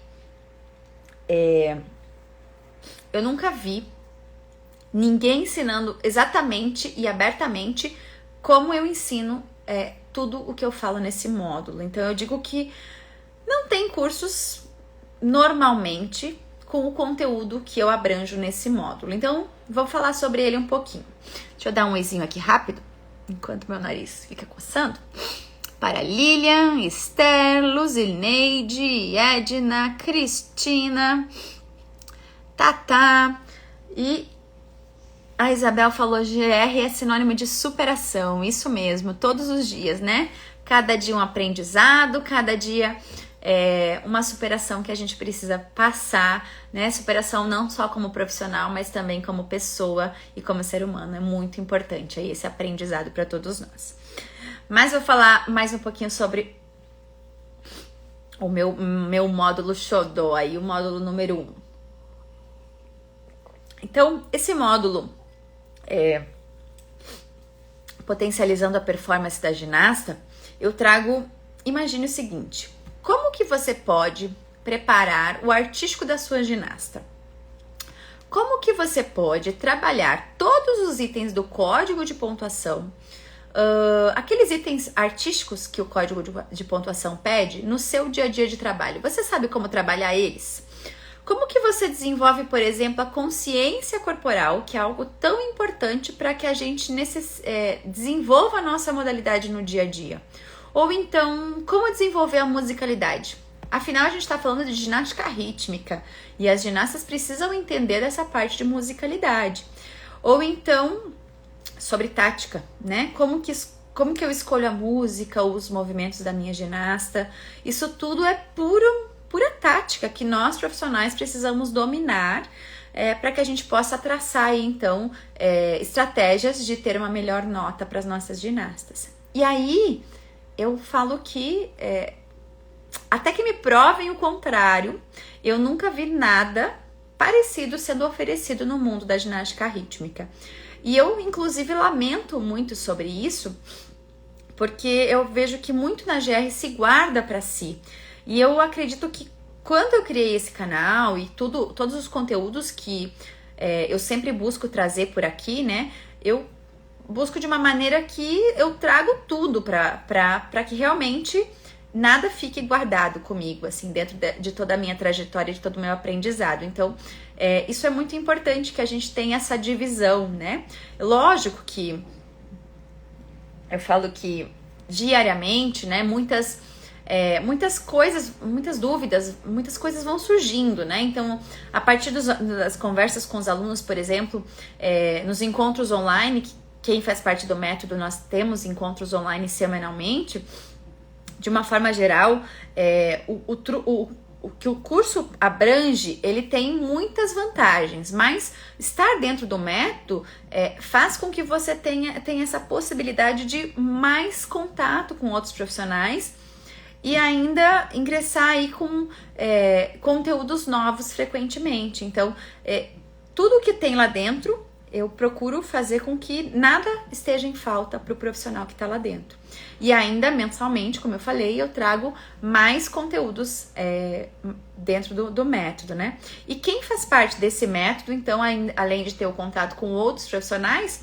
eu nunca vi ninguém ensinando exatamente e abertamente como eu ensino tudo o que eu falo nesse módulo. Então, eu digo que não tem cursos normalmente com o conteúdo que eu abranjo nesse módulo. Então, vou falar sobre ele um pouquinho. Deixa eu dar um oizinho aqui rápido, enquanto meu nariz fica coçando. Para Lilian, Esther, Luzineide, Edna, Cristina, Tatá e a Isabel falou: GR é sinônimo de superação. Isso mesmo, todos os dias, né? Cada dia um aprendizado, cada dia uma superação que a gente precisa passar, né? Superação não só como profissional, mas também como pessoa e como ser humano. É muito importante aí esse aprendizado para todos nós. Mas vou falar mais um pouquinho sobre o meu módulo xodó aí, o módulo número 1. Então, esse módulo, potencializando a performance da ginasta, eu trago, imagine o seguinte: como que você pode preparar o artístico da sua ginasta? Como que você pode trabalhar todos os itens do código de pontuação, aqueles itens artísticos que o código de pontuação pede no seu dia a dia de trabalho? Você sabe como trabalhar eles? Como que você desenvolve, por exemplo, a consciência corporal, que é algo tão importante para que a gente desenvolva a nossa modalidade no dia a dia? Ou então, como desenvolver a musicalidade? Afinal, a gente está falando de ginástica rítmica e as ginastas precisam entender essa parte de musicalidade. Ou então, sobre tática, né? Como que eu escolho a música, os movimentos da minha ginasta? Isso tudo é pura tática que nós profissionais precisamos dominar para que a gente possa traçar aí, então, estratégias de ter uma melhor nota para as nossas ginastas. E aí, eu falo que, até que me provem o contrário, eu nunca vi nada parecido sendo oferecido no mundo da ginástica rítmica. E eu, inclusive, lamento muito sobre isso, porque eu vejo que muito na GR se guarda para si. E eu acredito que quando eu criei esse canal e todos os conteúdos que eu sempre busco trazer por aqui, né? Eu busco de uma maneira que eu trago tudo para que realmente nada fique guardado comigo, assim, dentro de toda a minha trajetória, de todo o meu aprendizado. Então, isso é muito importante que a gente tenha essa divisão, né? Lógico que eu falo que diariamente, né, muitas coisas, muitas dúvidas, muitas coisas vão surgindo, né? Então, a partir das conversas com os alunos, por exemplo, nos encontros online, quem faz parte do método, nós temos encontros online semanalmente. De uma forma geral, o que o curso abrange, ele tem muitas vantagens, mas estar dentro do método faz com que você tenha essa possibilidade de mais contato com outros profissionais e ainda ingressar aí com conteúdos novos frequentemente. Então, tudo que tem lá dentro, eu procuro fazer com que nada esteja em falta para o profissional que está lá dentro. E ainda mensalmente, como eu falei, eu trago mais conteúdos dentro do método, né? E quem faz parte desse método, então, além de ter o contato com outros profissionais,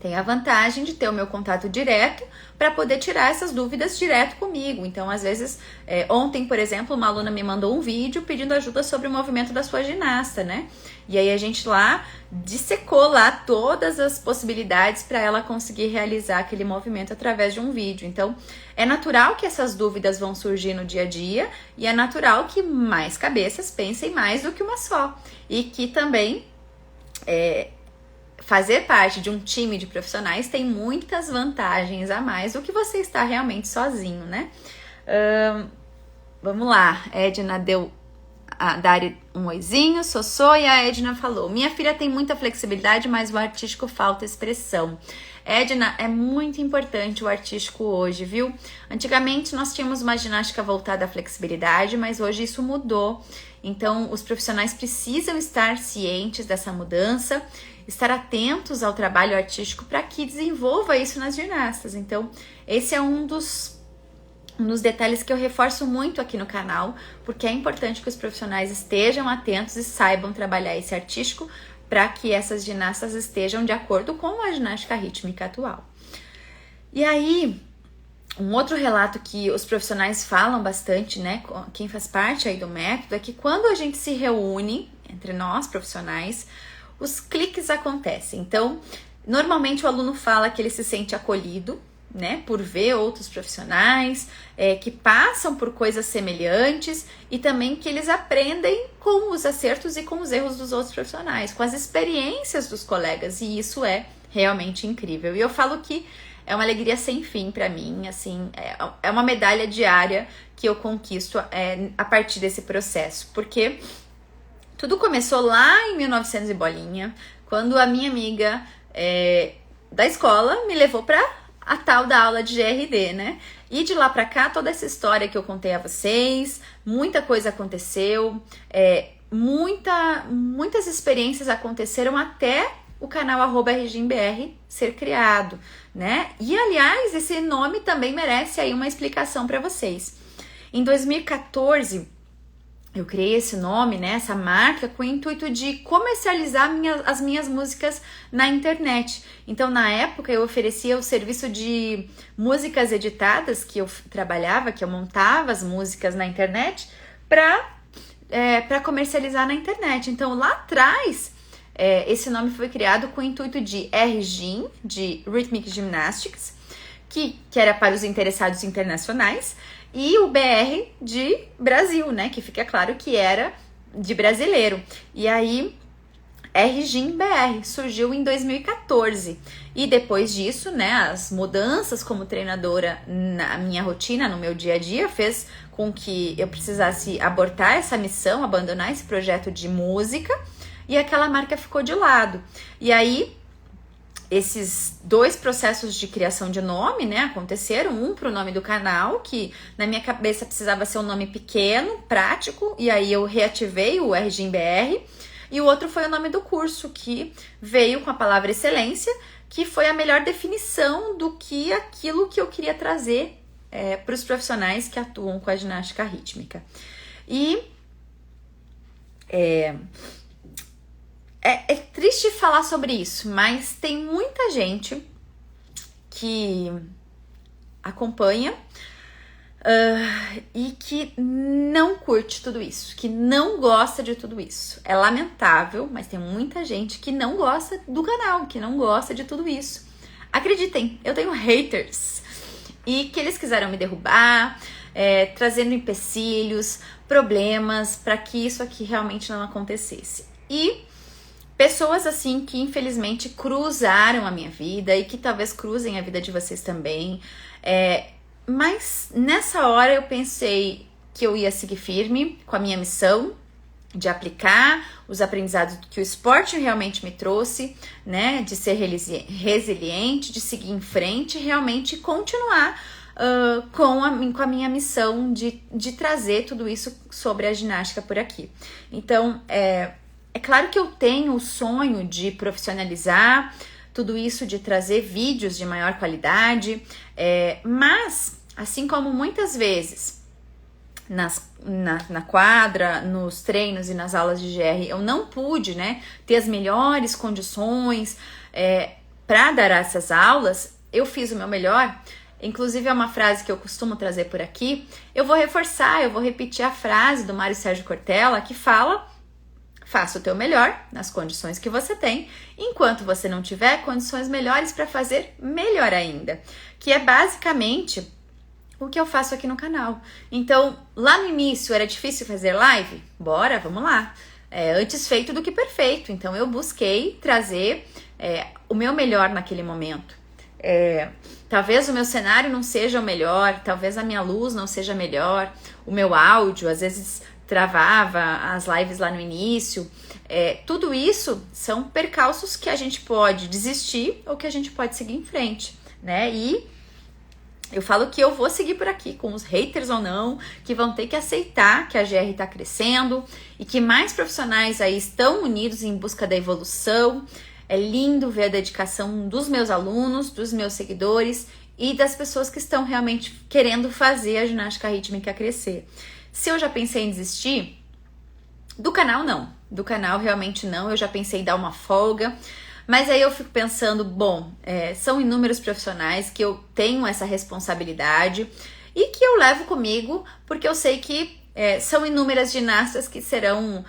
tem a vantagem de ter o meu contato direto para poder tirar essas dúvidas direto comigo. Então, às vezes, ontem, por exemplo, uma aluna me mandou um vídeo pedindo ajuda sobre o movimento da sua ginasta, né? E aí a gente lá dissecou lá todas as possibilidades para ela conseguir realizar aquele movimento através de um vídeo. Então, é natural que essas dúvidas vão surgir no dia a dia e é natural que mais cabeças pensem mais do que uma só. E que também fazer parte de um time de profissionais tem muitas vantagens a mais do que você estar realmente sozinho, né? Vamos lá, Edna deu a Dari um oizinho, Sossô, e a Edna falou: minha filha tem muita flexibilidade, mas o artístico falta expressão. Edna, é muito importante o artístico hoje, viu? Antigamente nós tínhamos uma ginástica voltada à flexibilidade, mas hoje isso mudou. Então os profissionais precisam estar cientes dessa mudança, estar atentos ao trabalho artístico para que desenvolva isso nas ginastas. Então esse é um dos detalhes que eu reforço muito aqui no canal, porque é importante que os profissionais estejam atentos e saibam trabalhar esse artístico para que essas ginastas estejam de acordo com a ginástica rítmica atual. E aí, um outro relato que os profissionais falam bastante, né, quem faz parte aí do método, é que quando a gente se reúne entre nós, profissionais, os cliques acontecem. Então, normalmente o aluno fala que ele se sente acolhido, né, por ver outros profissionais que passam por coisas semelhantes e também que eles aprendem com os acertos e com os erros dos outros profissionais, com as experiências dos colegas, e isso é realmente incrível. E eu falo que é uma alegria sem fim para mim, assim, é uma medalha diária que eu conquisto a partir desse processo, porque tudo começou lá em 1900 e bolinha, quando a minha amiga da escola me levou para a tal da aula de GRD, né? E de lá pra cá, toda essa história que eu contei a vocês, muita coisa aconteceu, muitas experiências aconteceram até o canal @RGimBR ser criado, né? E, aliás, esse nome também merece aí uma explicação para vocês. Em 2014, eu criei esse nome, né, essa marca, com o intuito de comercializar as minhas músicas na internet. Então, na época, eu oferecia o serviço de músicas editadas que eu trabalhava, que eu montava as músicas na internet para comercializar na internet. Então, lá atrás, esse nome foi criado com o intuito de RGIM, de Rhythmic Gymnastics, que era para os interessados internacionais, e o BR de Brasil, né? Que fica claro que era de brasileiro. E aí, RGimBR surgiu em 2014. E depois disso, né? As mudanças como treinadora na minha rotina, no meu dia a dia, fez com que eu precisasse abortar essa missão, abandonar esse projeto de música. E aquela marca ficou de lado. E aí, esses dois processos de criação de nome, né, aconteceram. Um para o nome do canal, que na minha cabeça precisava ser um nome pequeno, prático, e aí eu reativei o RGimBR. E o outro foi o nome do curso, que veio com a palavra excelência, que foi a melhor definição do que aquilo que eu queria trazer para os profissionais que atuam com a ginástica rítmica. E é triste falar sobre isso, mas tem muita gente que acompanha e que não curte tudo isso, que não gosta de tudo isso. É lamentável, mas tem muita gente que não gosta do canal, que não gosta de tudo isso. Acreditem, eu tenho haters e que eles quiseram me derrubar, trazendo empecilhos, problemas para que isso aqui realmente não acontecesse. E pessoas assim que infelizmente cruzaram a minha vida e que talvez cruzem a vida de vocês também. Mas nessa hora eu pensei que eu ia seguir firme com a minha missão de aplicar os aprendizados que o esporte realmente me trouxe, né? De ser resiliente, de seguir em frente e realmente continuar com a minha missão de trazer tudo isso sobre a ginástica por aqui. Então, é claro que eu tenho o sonho de profissionalizar tudo isso, de trazer vídeos de maior qualidade, mas, assim como muitas vezes na quadra, nos treinos e nas aulas de GR, eu não pude, né, ter as melhores condições para dar essas aulas, eu fiz o meu melhor. Inclusive é uma frase que eu costumo trazer por aqui. Eu vou reforçar, eu vou repetir a frase do Mário Sérgio Cortella, que fala: faça o teu melhor nas condições que você tem, enquanto você não tiver condições melhores para fazer melhor ainda. Que é basicamente o que eu faço aqui no canal. Então, lá no início era difícil fazer live? Bora, vamos lá. Antes feito do que perfeito. Então, eu busquei trazer o meu melhor naquele momento. Talvez o meu cenário não seja o melhor, talvez a minha luz não seja melhor, o meu áudio, às vezes travava as lives lá no início. Tudo isso são percalços que a gente pode desistir ou que a gente pode seguir em frente, né? E eu falo que eu vou seguir por aqui, com os haters ou não, que vão ter que aceitar que a GR está crescendo e que mais profissionais aí estão unidos em busca da evolução. É lindo ver a dedicação dos meus alunos, dos meus seguidores e das pessoas que estão realmente querendo fazer a ginástica rítmica crescer. Se eu já pensei em desistir, do canal não. Do canal realmente não, eu já pensei em dar uma folga. Mas aí eu fico pensando, bom, são inúmeros profissionais que eu tenho essa responsabilidade e que eu levo comigo, porque eu sei que são inúmeras ginastas que serão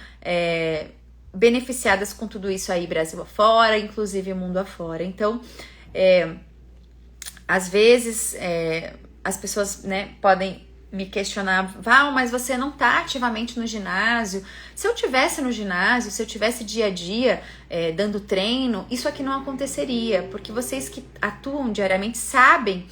beneficiadas com tudo isso aí, Brasil afora, inclusive mundo afora. Então, às vezes, as pessoas, né, podem me questionar: Val, mas você não tá ativamente no ginásio. Se eu tivesse no ginásio, se eu tivesse dia a dia dando treino, isso aqui não aconteceria, porque vocês que atuam diariamente sabem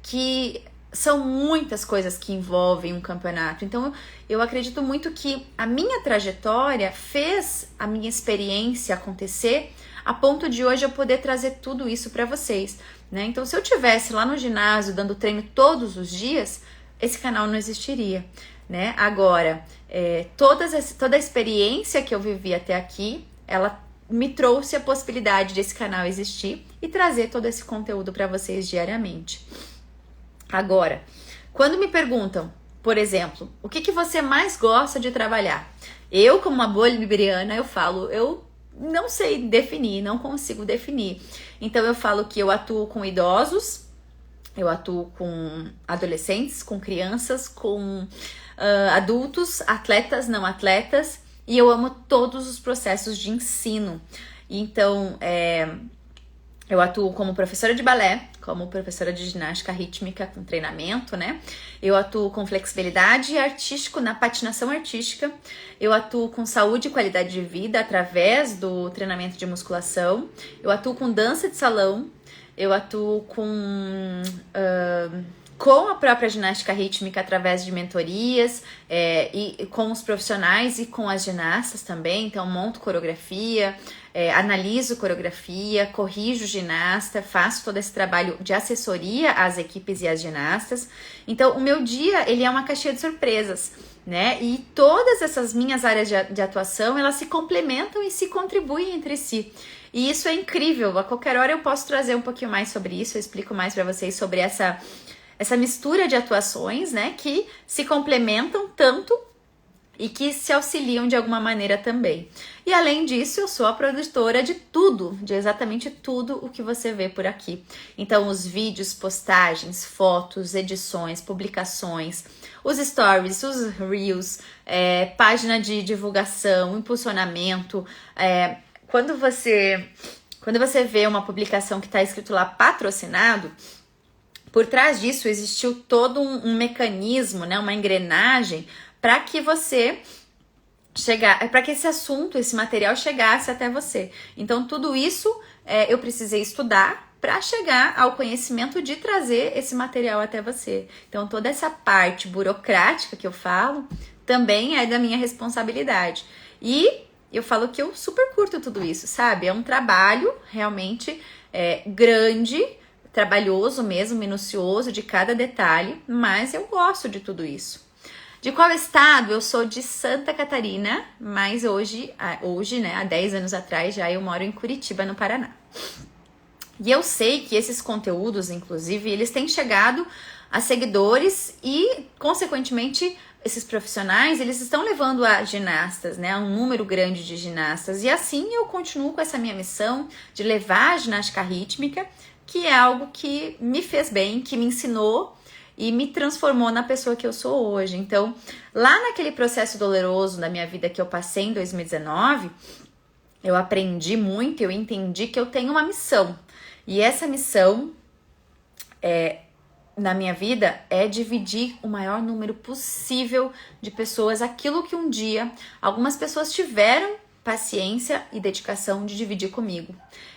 que são muitas coisas que envolvem um campeonato. Então, eu acredito muito que a minha trajetória fez a minha experiência acontecer a ponto de hoje eu poder trazer tudo isso para vocês, né? Então, se eu tivesse lá no ginásio dando treino todos os dias, esse canal não existiria, né? Agora, toda a experiência que eu vivi até aqui, ela me trouxe a possibilidade desse canal existir e trazer todo esse conteúdo para vocês diariamente. Agora, quando me perguntam, por exemplo, o que você mais gosta de trabalhar? Eu, como uma boa libriana, eu falo, eu não sei definir, não consigo definir. Então, eu falo que eu atuo com idosos, eu atuo com adolescentes, com crianças, com adultos, atletas, não atletas, e eu amo todos os processos de ensino. Então, eu atuo como professora de balé, como professora de ginástica rítmica com treinamento, né? Eu atuo com flexibilidade e artístico na patinação artística. Eu atuo com saúde e qualidade de vida através do treinamento de musculação. Eu atuo com dança de salão. Eu atuo com a própria ginástica rítmica através de mentorias e com os profissionais e com as ginastas também. Então, monto coreografia, analiso coreografia, corrijo ginasta, faço todo esse trabalho de assessoria às equipes e às ginastas. Então, o meu dia, ele é uma caixinha de surpresas, né? E todas essas minhas áreas de atuação, elas se complementam e se contribuem entre si. E isso é incrível. A qualquer hora eu posso trazer um pouquinho mais sobre isso, eu explico mais para vocês sobre essa mistura de atuações, né, que se complementam tanto e que se auxiliam de alguma maneira também. E além disso, eu sou a produtora de tudo, de exatamente tudo o que você vê por aqui. Então, os vídeos, postagens, fotos, edições, publicações, os stories, os reels, página de divulgação, impulsionamento. Quando você vê uma publicação que está escrito lá patrocinado, por trás disso existiu todo um mecanismo, né, uma engrenagem para que para que esse assunto, esse material chegasse até você. Então, tudo isso eu precisei estudar para chegar ao conhecimento de trazer esse material até você. Então, toda essa parte burocrática que eu falo também é da minha responsabilidade. E eu falo que eu super curto tudo isso, sabe? É um trabalho realmente grande, trabalhoso mesmo, minucioso de cada detalhe, mas eu gosto de tudo isso. De qual estado? Eu sou de Santa Catarina, mas hoje, né, há 10 anos atrás, já eu moro em Curitiba, no Paraná. E eu sei que esses conteúdos, inclusive, eles têm chegado a seguidores e, consequentemente, esses profissionais, eles estão levando a ginastas, né, a um número grande de ginastas. E assim eu continuo com essa minha missão de levar a ginástica rítmica, que é algo que me fez bem, que me ensinou e me transformou na pessoa que eu sou hoje. Então, lá naquele processo doloroso da minha vida que eu passei em 2019, eu aprendi muito, eu entendi que eu tenho uma missão. E essa missão na minha vida é dividir o maior número possível de pessoas aquilo que um dia algumas pessoas tiveram paciência e dedicação de dividir comigo.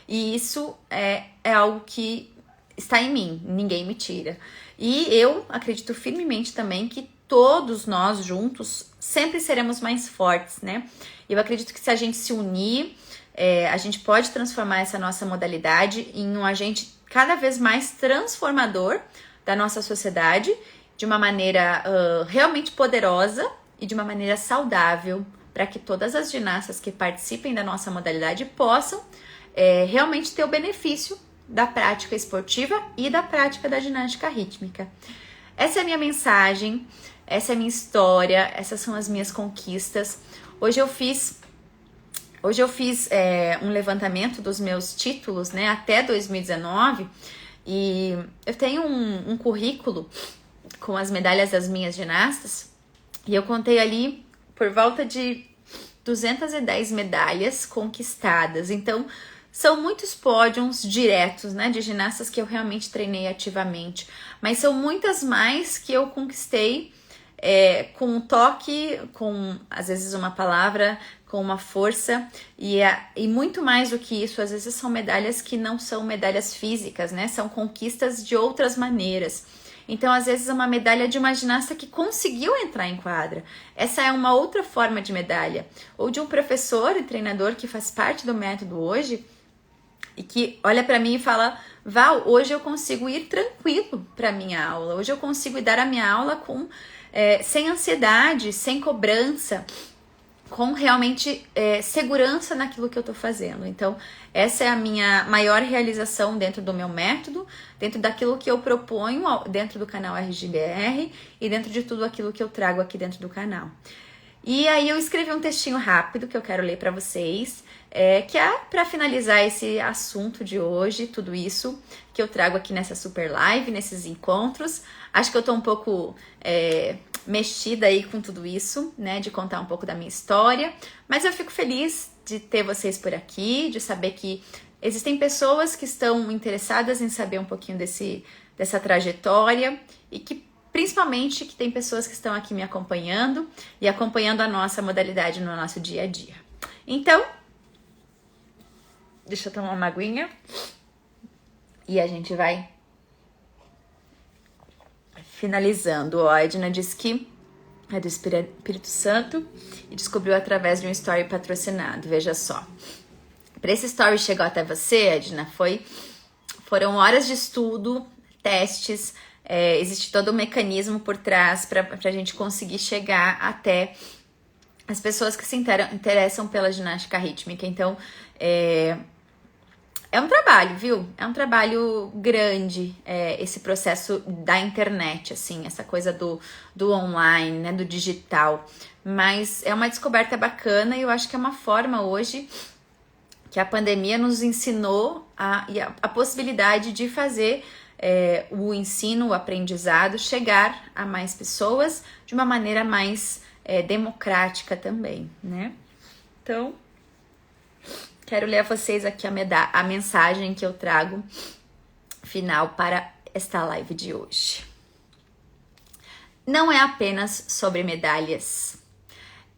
E isso é algo que está em mim, ninguém me tira. E eu acredito firmemente também que todos nós juntos sempre seremos mais fortes, né? Eu acredito que se a gente se unir, a gente pode transformar essa nossa modalidade em um agente cada vez mais transformador da nossa sociedade, de uma maneira realmente poderosa e de uma maneira saudável, para que todas as ginastas que participem da nossa modalidade possam realmente ter o benefício da prática esportiva e da prática da ginástica rítmica. Essa é a minha mensagem, essa é a minha história, essas são as minhas conquistas. Hoje eu fiz um levantamento dos meus títulos, né, até 2019, e eu tenho um currículo com as medalhas das minhas ginastas, e eu contei ali por volta de 210 medalhas conquistadas. Então, são muitos pódios diretos, né, de ginastas que eu realmente treinei ativamente, mas são muitas mais que eu conquistei com um toque, com às vezes uma palavra, com uma força, e muito mais do que isso, às vezes são medalhas que não são medalhas físicas, né, são conquistas de outras maneiras. Então, às vezes, é uma medalha de uma ginasta que conseguiu entrar em quadra. Essa é uma outra forma de medalha. Ou de um professor e treinador que faz parte do método hoje e que olha para mim e fala: Val, hoje eu consigo ir tranquilo para minha aula. Hoje eu consigo dar a minha aula sem ansiedade, sem cobrança, com realmente segurança naquilo que eu tô fazendo. Então, essa é a minha maior realização dentro do meu método, dentro daquilo que eu proponho dentro do canal RGBR e dentro de tudo aquilo que eu trago aqui dentro do canal. E aí eu escrevi um textinho rápido que eu quero ler para vocês, que é para finalizar esse assunto de hoje, tudo isso que eu trago aqui nessa super live, nesses encontros. Acho que eu tô um pouco mexida aí com tudo isso, né, de contar um pouco da minha história, mas eu fico feliz de ter vocês por aqui, de saber que existem pessoas que estão interessadas em saber um pouquinho dessa trajetória e que principalmente que tem pessoas que estão aqui me acompanhando e acompanhando a nossa modalidade no nosso dia a dia. Então, deixa eu tomar uma aguinha e a gente vai finalizando. A Edna disse que é do Espírito Santo e descobriu através de um story patrocinado. Veja só. Para esse story chegar até você, Edna, foram horas de estudo, testes, existe todo um mecanismo por trás para a gente conseguir chegar até as pessoas que se interessam pela ginástica rítmica. Então, É um trabalho, viu? É um trabalho grande, esse processo da internet, assim, essa coisa do online, né, do digital. Mas é uma descoberta bacana e eu acho que é uma forma hoje que a pandemia nos ensinou a possibilidade de fazer o ensino, o aprendizado chegar a mais pessoas de uma maneira mais democrática também, né? Então, quero ler a vocês aqui a mensagem que eu trago final para esta live de hoje. Não é apenas sobre medalhas,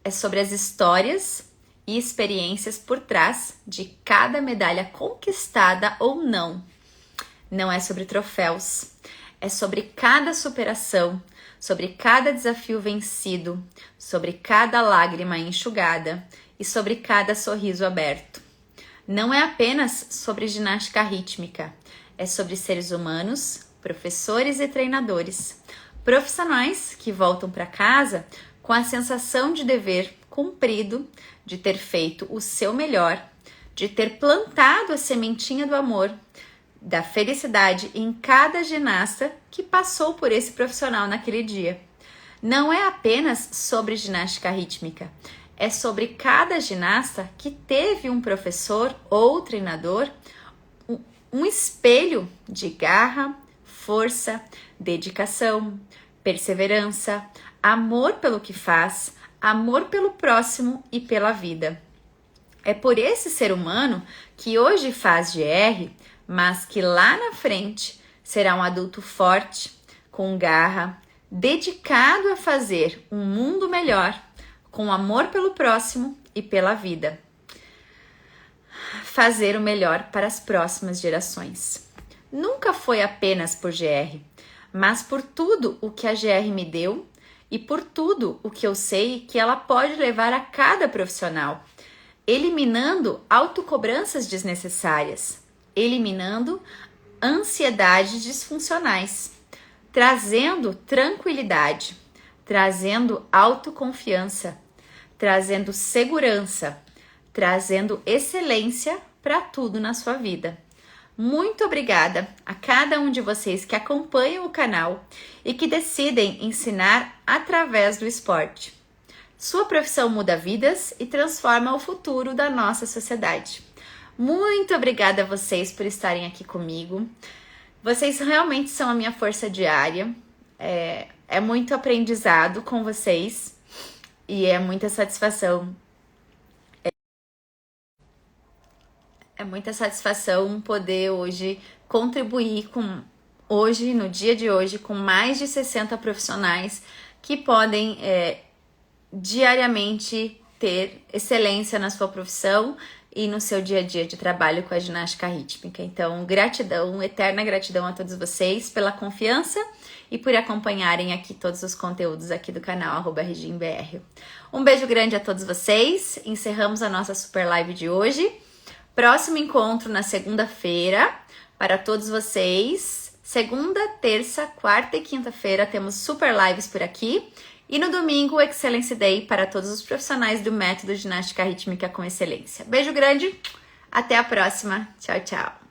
é sobre as histórias e experiências por trás de cada medalha conquistada ou não. Não é sobre troféus, é sobre cada superação, sobre cada desafio vencido, sobre cada lágrima enxugada e sobre cada sorriso aberto. Não é apenas sobre ginástica rítmica, é sobre seres humanos, professores e treinadores, profissionais que voltam para casa com a sensação de dever cumprido, de ter feito o seu melhor, de ter plantado a sementinha do amor, da felicidade em cada ginasta que passou por esse profissional naquele dia. Não é apenas sobre ginástica rítmica, é sobre cada ginasta que teve um professor ou treinador, um espelho de garra, força, dedicação, perseverança, amor pelo que faz, amor pelo próximo e pela vida. É por esse ser humano que hoje faz GR, mas que lá na frente será um adulto forte, com garra, dedicado a fazer um mundo melhor, com amor pelo próximo e pela vida. Fazer o melhor para as próximas gerações. Nunca foi apenas por GR, mas por tudo o que a GR me deu e por tudo o que eu sei que ela pode levar a cada profissional, eliminando autocobranças desnecessárias, eliminando ansiedades disfuncionais, trazendo tranquilidade, trazendo autoconfiança, trazendo segurança, trazendo excelência para tudo na sua vida. Muito obrigada a cada um de vocês que acompanham o canal e que decidem ensinar através do esporte. Sua profissão muda vidas e transforma o futuro da nossa sociedade. Muito obrigada a vocês por estarem aqui comigo. Vocês realmente são a minha força diária. É muito aprendizado com vocês e é muita satisfação. É muita satisfação poder hoje contribuir no dia de hoje, com mais de 60 profissionais que podem diariamente ter excelência na sua profissão e no seu dia a dia de trabalho com a ginástica rítmica. Então, gratidão, eterna gratidão a todos vocês pela confiança e por acompanharem aqui todos os conteúdos aqui do canal @regimbr. Um beijo grande a todos vocês. Encerramos a nossa super live de hoje. Próximo encontro na segunda-feira para todos vocês. Segunda, terça, quarta e quinta-feira temos super lives por aqui. E no domingo, o Excellence Day para todos os profissionais do método Ginástica Rítmica com Excelência. Beijo grande, até a próxima. Tchau, tchau.